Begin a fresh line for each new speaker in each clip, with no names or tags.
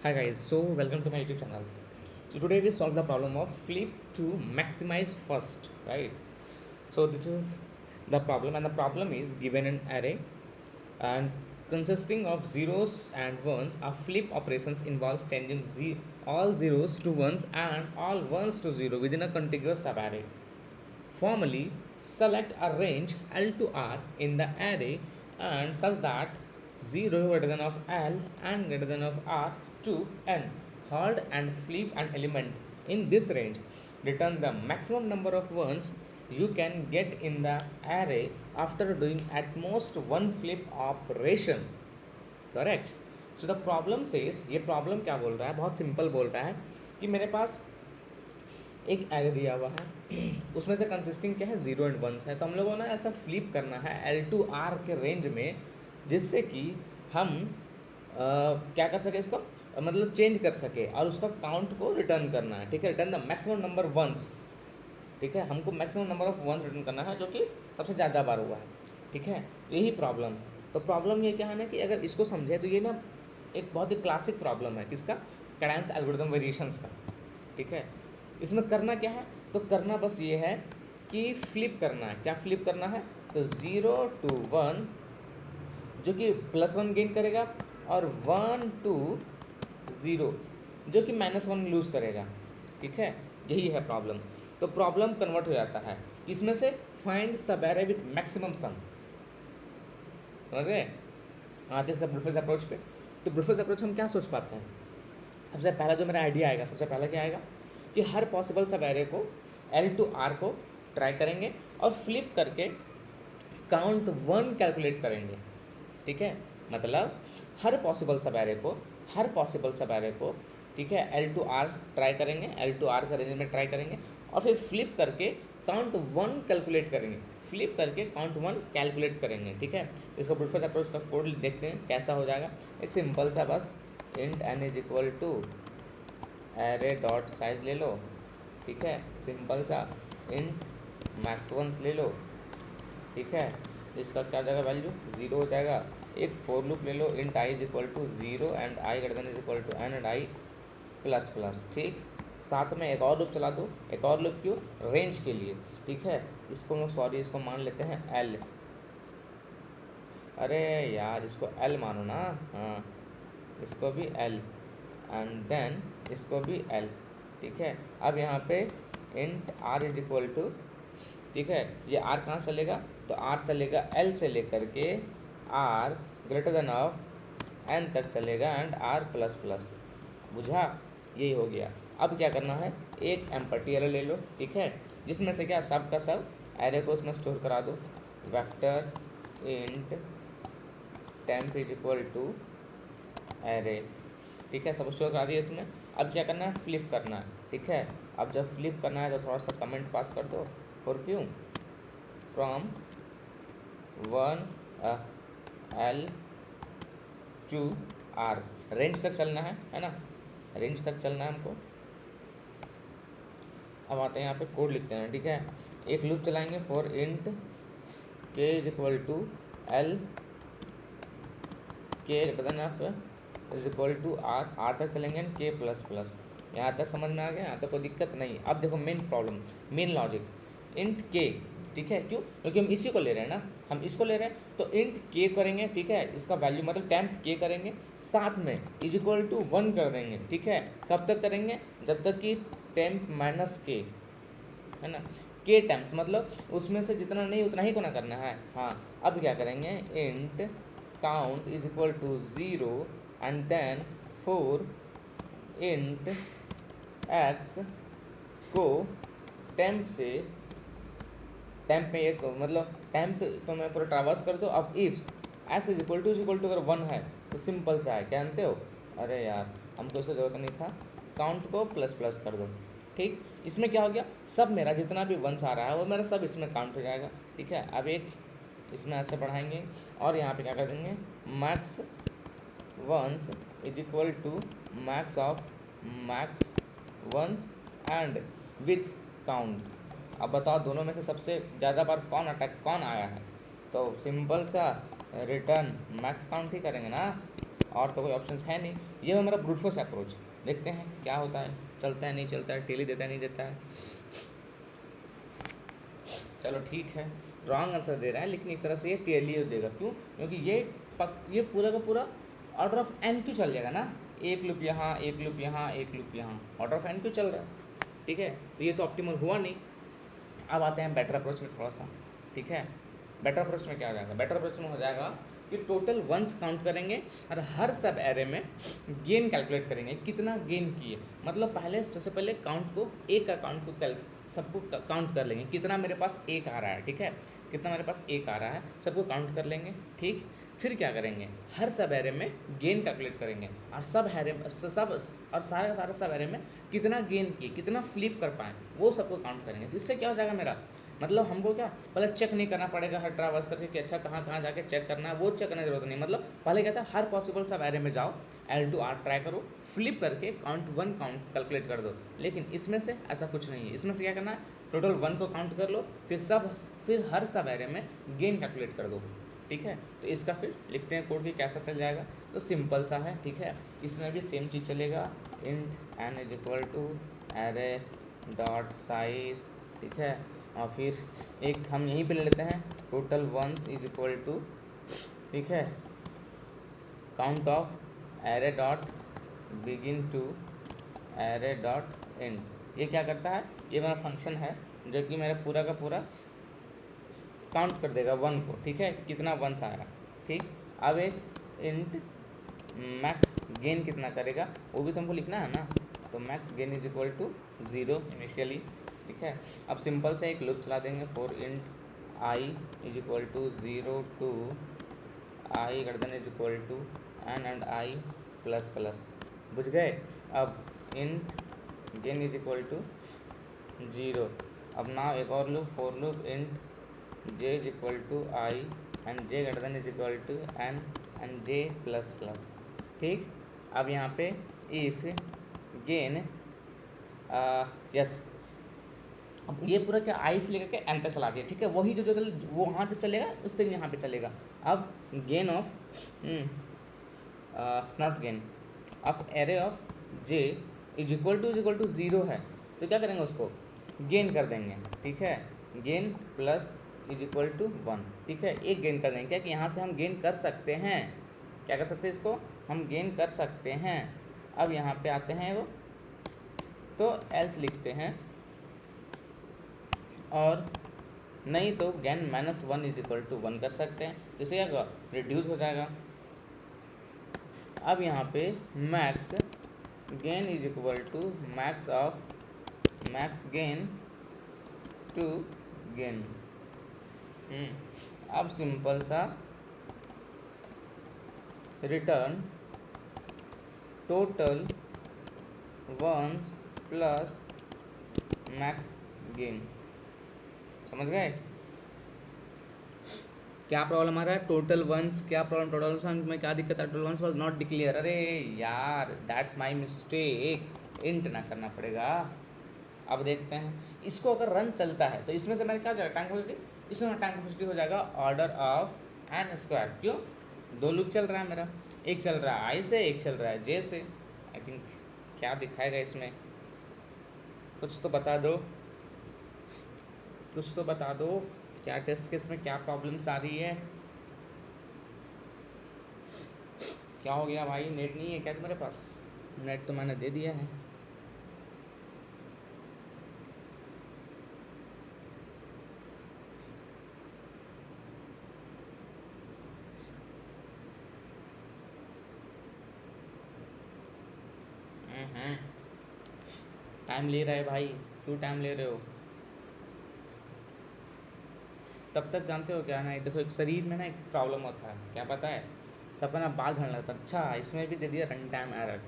Hi guys, so welcome to my YouTube channel. So today we solve the problem of flip to maximize first, right? So this is the problem, and the problem is given an array and consisting of zeros and ones. A flip operations involves changing all zeros to ones and all ones to zero within a contiguous subarray. Formally, select a range L to R in the array and such that 0 greater than of L and greater than of R to N. Hold and flip an element in this range. Return the maximum number of ones you can get in the array after doing at most one flip operation. Correct. So the problem says, ये problem क्या बोल रहा है, बहुत simple बोल रहा है कि मेरे पास एक एरे दिया हुआ है उसमें से कंसिस्टिंग क्या है, जीरो एंड वंस है. तो हम लोगों ने ऐसा फ्लिप करना है एल टू आर के रेंज में जिससे कि हम क्या कर सके इसको, मतलब चेंज कर सके और उसका काउंट को रिटर्न करना है. ठीक है, return the maximum number ones. ठीक है, हमको maximum number of ones return करना है जो कि सबसे ज़्यादा बार हुआ है. ठीक है, यही प्रॉब्लम. तो प्रॉब्लम ये क्या है ना कि अगर इसको समझे तो ये ना एक बहुत ही क्लासिक प्रॉब्लम है. किसका? कैडेंस एल्गोरिथम वेरिएशंस का. ठीक है, इसमें करना क्या है, तो करना बस ये है कि फ्लिप करना है. क्या फ्लिप करना है, तो 0 to 1 जो कि +1 गेन करेगा और 1 to 0 जो कि -1 लूज़ करेगा. ठीक है, यही है प्रॉब्लम. तो प्रॉब्लम कन्वर्ट हो जाता है इसमें से फाइंड सब एरे विथ मैक्सिमम सम. समझ गए? आते इसका ब्रूफेस अप्रोच पे. तो ब्रूफेस अप्रोच हम क्या सोच पाते हैं, सबसे पहला जो मेरा आइडिया आएगा, सबसे पहला क्या आएगा कि हर पॉसिबल सब एरे को L to R को ट्राई करेंगे और फ्लिप करके काउंट 1 कैलकुलेट करेंगे. ठीक है, मतलब हर पॉसिबल सब एरे को ठीक है L to R ट्राई करेंगे, L to R का रेंज में ट्राई करेंगे और फिर फ्लिप करके काउंट 1 कैलकुलेट करेंगे. ठीक है, इसका ब्रूफेस अप्रोच का कोड देखते हैं कैसा हो जाएगा. एक सिंपल सा बस int n is equal to array dot size ले लो. ठीक है, सिंपल सा इंट मैक्स वंस ले लो. ठीक है, इसका क्या हो जाएगा, वैल्यू 0 हो जाएगा. एक फॉर लूप ले लो, int i is equal to 0 and i greater than is equal to n and i plus plus. ठीक, साथ में एक और लूप चला दो. एक और लूप क्यों, रेंज के लिए. ठीक है, इसको मान लेते हैं एल. अरे यार, इसको एल मानो ना. हाँ, इसको भी एल एंड देन इसको भी एल. ठीक है, अब यहाँ पे int r is equal to, ठीक है, ये आर कहाँ से चलेगा, तो आर चलेगा एल से लेकर के R greater than of N तक चलेगा एंड आर प्लस प्लस. बुझा, यही हो गया. अब क्या करना है, एक एम्पटी एरे ले लो. ठीक है, जिसमें से क्या सब का सब एरे को उसमें स्टोर करा दो. Vector int temp is equal to array. ठीक है, सब स्टोर करा दिया इसमें. अब क्या करना है, फ्लिप करना है. ठीक है, अब जब फ्लिप करना है तो थोड़ा सा कमेंट पास कर दो. फॉर क्यों, from 1 L to R range तक चलना है ना, रेंज तक चलना है हमको. अब आते हैं यहाँ पे कोड लिखते हैं. ठीक है, एक लूप चलाएंगे for int k is equal to L k greater than of is equal to R तक चलेंगे k प्लस प्लस. यहाँ तक समझ में आ गया, यहाँ तक कोई दिक्कत नहीं. अब देखो main problem, main logic, int k. ठीक है, क्यों, क्योंकि हम इसी को ले रहे हैं ना, हम इसको ले रहे हैं. तो इंट k करेंगे. ठीक है, इसका वैल्यू मतलब टेम्प k करेंगे, साथ में इज इक्वल टू 1 कर देंगे. ठीक है, कब तक करेंगे, जब तक कि टेम्प माइनस k है ना, k टेम्प्स मतलब उसमें से जितना नहीं उतना ही को ना करना है. हाँ, अब क्या करेंगे, int count is equal to 0 and then for int x को टेम्प से, टेम्प में एक मतलब टेम्प तो मैं पूरा ट्रावर्स कर दो. अब ifs x is equal to अगर 1 है तो सिंपल सा है, क्या जानते हो, अरे यार हमको इसको ज़रूरत नहीं था, काउंट को प्लस प्लस कर दो. ठीक, इसमें क्या हो गया, सब मेरा जितना भी वंस आ रहा है वो मेरा सब इसमें काउंट हो जाएगा. ठीक है, अब एक इसमें ऐसे बढ़ाएंगे और यहाँ पे क्या कर देंगे, max ones is equal to max of max ones and with count. अब बताओ दोनों में से सबसे ज़्यादा बार कौन आया है, तो सिंपल सा रिटर्न मैक्स काउंट ही करेंगे ना. और तो कोई ऑप्शन है नहीं। ये हमारा ब्रूट फोर्स अप्रोच। देखते हैं क्या होता है, चलता है नहीं चलता है, टेली देता है नहीं देता है। चलो ठीक है, रॉन्ग आंसर दे रहा है, लेकिन एक तरह से ये टेली देगा। क्यों? क्योंकि ये पूरा का पूरा ऑर्डर ऑफ एन क्यू चल जाएगा ना, एक लूप यहाँ, एक लूप यहाँ, एक लूप यहाँ, ऑर्डर ऑफ एन क्यू चल रहा है। ठीक है, तो ये तो ऑप्टिमल हुआ नहीं। अब आते हैं बेटर अप्रोच में थोड़ा सा। ठीक है, बेटर अप्रोच में क्या हो जाएगा? बेटर अप्रोच में हो जाएगा कि टोटल वंस काउंट करेंगे और हर सब एरे में गेन कैलकुलेट करेंगे, कितना गेन किए। मतलब पहले सबसे पहले काउंट को, एक अकाउंट को सबको काउंट कर लेंगे, कितना मेरे पास एक आ रहा है। ठीक है, कितना मेरे पास एक आ रहा है, सबको काउंट कर लेंगे। ठीक, फिर क्या करेंगे? हर सब एरे में गेन कैलकुलेट करेंगे और सब सारे सब एरे में कितना गेन किए, कितना फ्लिप कर पाए, वो सबको काउंट करेंगे। तो इससे क्या हो जाएगा मेरा, मतलब हमको क्या पहले चेक नहीं करना पड़ेगा हर ट्रावर्स करके कि अच्छा कहाँ कहाँ जाके चेक करना है, वो चेक करने की जरूरत नहीं। मतलब पहले क्या था, हर पॉसिबल सब एरे में जाओ, L2R ट्राई करो, फ्लिप करके काउंट कैलकुलेट कर दो। लेकिन इसमें से ऐसा कुछ नहीं है। इसमें से क्या करना है, टोटल 1 को काउंट कर लो, फिर हर सब एरे में गेन कैलकुलेट कर दो। ठीक है, तो इसका फिर लिखते हैं कोड कि कैसा चल जाएगा। तो सिंपल सा है। ठीक है, इसमें भी सेम चीज़ चलेगा, int n is equal to array dot size. ठीक है, और फिर एक हम यहीं पे ले लेते हैं, total ones is equal to, ठीक है, count of array dot begin to array dot end. ये क्या करता है, ये मेरा फंक्शन है जो कि मेरा पूरा का पूरा काउंट कर देगा 1 को। ठीक है, कितना वंस आया। ठीक, अब एक इंट मैक्स गेन कितना करेगा वो भी तुमको लिखना है ना, तो max gain is equal to 0 initially. ठीक है, अब सिंपल से एक लूप चला देंगे for int i is equal to 0 to i greater than is equal to n and i plus plus. बुझ गए? अब int gain is equal to 0। अब ना एक और loop, for loop int j is equal to i and j greater than is equal to n and J plus plus. ठीक, अब यहाँ पे इफ गेन यस, अब ये पूरा क्या आई से लेकर के एन तक चला दिया। ठीक है, वही जो वो वहाँ जो चलेगा उससे भी यहाँ पे चलेगा। अब gain of not gain of array of j is equal to 0 है, तो क्या करेंगे, उसको गेन कर देंगे। ठीक है, gain plus is equal to 1। ठीक है, एक गेन कर देंगे क्या कि यहाँ से हम गेन कर सकते हैं, क्या कर सकते हैं, इसको हम गेन कर सकते हैं। अब यहाँ पे आते हैं वो, तो एल्स लिखते हैं, और नहीं तो गेन -1 इज इक्वल टू 1 कर सकते हैं, जैसे क्या रिड्यूस हो जाएगा। अब यहाँ पे max gain is equal to max of max gain to gain. अब सिंपल सा return total ones plus max gain. समझ गए क्या प्रॉब्लम आ रहा है? टोटल वंस, क्या प्रॉब्लम, टोटल वंस में क्या दिक्कत है? Total ones was not declare. अरे यार दैट्स माय मिस्टेक, इंट ना करना पड़ेगा। अब देखते हैं इसको, अगर रन चलता है तो इसमें से मैंने क्या हो जाएगा, टाइम कॉम्प्लेक्सिटी, इसमें टाइम कॉम्प्लेक्सिटी हो जाएगा ऑर्डर ऑफ एन स्क्वायर। क्यों? 2 लूप चल रहा है मेरा, एक चल रहा है आई से, एक चल रहा है जे से। आई थिंक क्या दिखाएगा इसमें, कुछ तो बता दो, कुछ तो बता दो, क्या टेस्ट केस में क्या प्रॉब्लम्स आ रही है? क्या हो गया भाई, नेट नहीं है क्या तुम्हारे पास? नेट तो मैंने दे दिया है। टाइम ले रहा है भाई, क्यों टाइम ले रहे हो? तब तक जानते हो क्या ना, देखो एक शरीर में ना एक प्रॉब्लम होता है, क्या पता है, सबका ना बाल झड़ने लगता है। अच्छा, इसमें भी दे दिया रन टाइम एरर,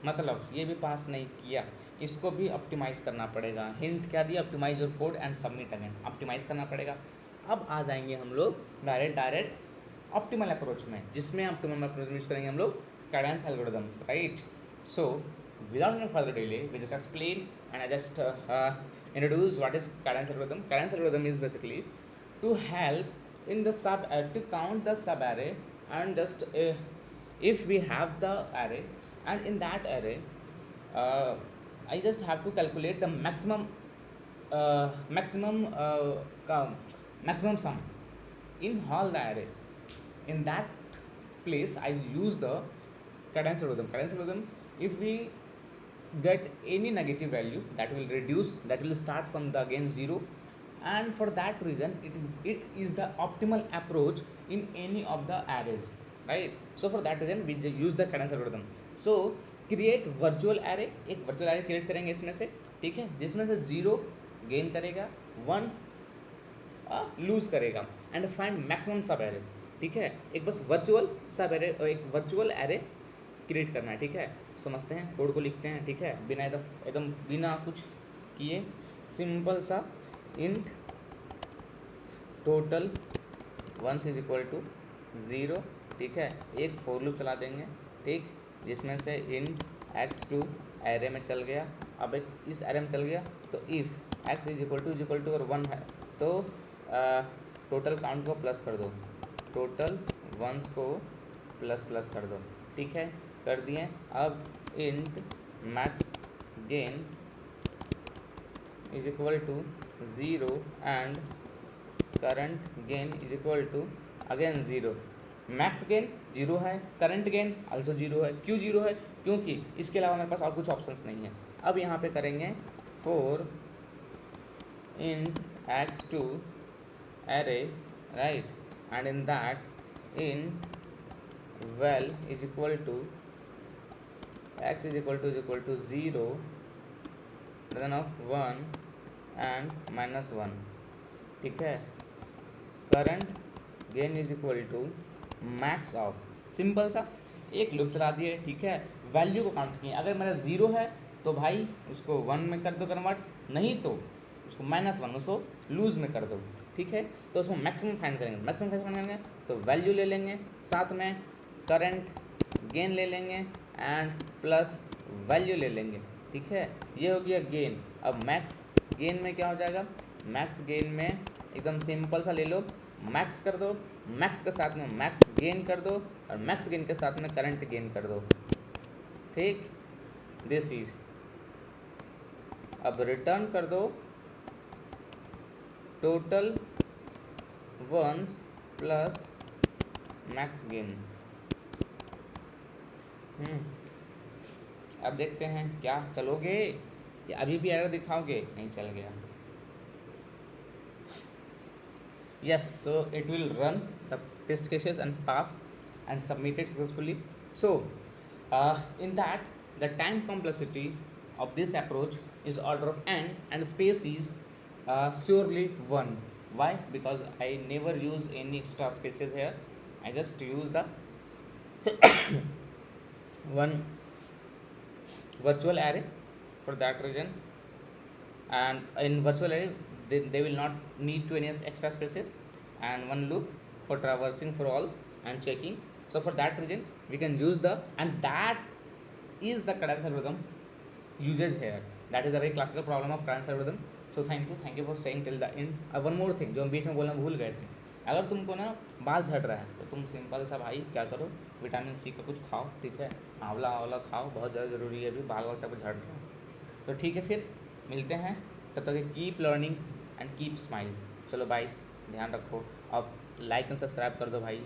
मतलब ये भी पास नहीं किया, इसको भी ऑप्टिमाइज़ करना पड़ेगा। हिंट क्या दिया, optimize your code and submit again, optimize करना पड़ेगा। अब आ जाएंगे हम लोग डायरेक्ट ऑप्टिमल अप्रोच में, जिसमें ऑप्टिमल अप्रोच यूज करेंगे हम लोग Cadence algorithms, right. So without any further delay, we just explain and I just introduce what is cadence algorithm. Cadence algorithm is basically to help in the to count the sub array and just if we have the array, and in that array uh, I just have to calculate the maximum uh, maximum uh, com- maximum sum in all the array. In that place I use the cadence algorithm. Cadence algorithm, if we get any negative value, that will reduce, that will start from the again 0, and for that reason it is the optimal approach in any of the arrays, right? So for that reason we use the cadence algorithm. So create virtual array, एक virtual array create करेंगे इसमें से, ठीक है, जिसमें से 0 gain करेगा, 1 loose करेगा, एंड फाइंड मैक्सिमम सब एरे, ठीक है। एक बस वर्चुअल सब एरे, एक वर्चुअल एरे क्रिएट करना है, ठीक है। समझते हैं, कोड को लिखते हैं, ठीक है, बिना एकदम बिना कुछ किए, सिंपल सा int total ones is equal to 0, ठीक है। एक फोर लूप चला देंगे, ठीक, जिसमें से इन x2 एरे में चल गया, अब x इस एरे में चल गया, तो if x is equal to और 1 है तो टोटल काउंट को प्लस कर दो, टोटल वंस को प्लस कर दो, ठीक है, कर दिए। अब int max gain is equal to 0 and current gain is equal to again 0। Max gain 0 है, करंट गेन आल्सो 0 है। क्यों 0 है? क्योंकि इसके अलावा मेरे पास और कुछ ऑप्शंस नहीं है। अब यहाँ पे करेंगे for in x2 array, right, and in that in val is equal to x is equal to 0, then of 1 and -1, ठीक है। Current gain is equal to max of, simple सा एक लूप चला दिए, ठीक है, वैल्यू को काउंट किए। अगर मेरा 0 है तो भाई उसको 1 में कर दो कन्वर्ट, नहीं तो उसको -1, उसको लूज में कर दो, ठीक है। तो उसको मैक्सिमम फाइंड करेंगे, मैक्सिमम फाइंड करेंगे तो वैल्यू ले लेंगे, साथ में करंट गेन ले लेंगे एंड प्लस वैल्यू ले लेंगे, ठीक है। ये हो गया गेन। अब मैक्स गेन में क्या हो जाएगा? मैक्स गेन में एकदम सिंपल सा ले लो, मैक्स कर दो, मैक्स के साथ में मैक्स गेन कर दो, और मैक्स गेन के साथ में करंट गेन कर दो, ठीक। दिस इज, अब रिटर्न कर दो total ones plus max gain. अब देखते हैं क्या चलोगे या अभी भी एरर दिखाओगे? नहीं, चल गया। Yes, so it will run the test cases and pass and submit it successfully. So in that, the time complexity of this approach is order of n and space is surely 1. Why? Because I never use any extra spaces here. I just use the one virtual array for that reason, and in virtual array they will not need to any extra spaces, and one loop for traversing for all and checking. So for that reason we can use the, and that is the cadence algorithm uses here. That is a very classical problem of cadence algorithm. So thank you for saying till the end. One more thing जो हम बीच में बोलना भूल गए थे, अगर तुमको ना बाल झड़ रहा है तो तुम सिंपल सा भाई क्या करो, विटामिन सी का कुछ खाओ, ठीक है, आंवला आंवला खाओ, बहुत ज़्यादा ज़रूरी है, अभी बाल वाल सब झड़ रहा है। तो ठीक है, फिर मिलते हैं, तब तक keep learning and keep smile. चलो बाय, ध्यान रखो, अब लाइक एंड सब्सक्राइब कर दो भाई।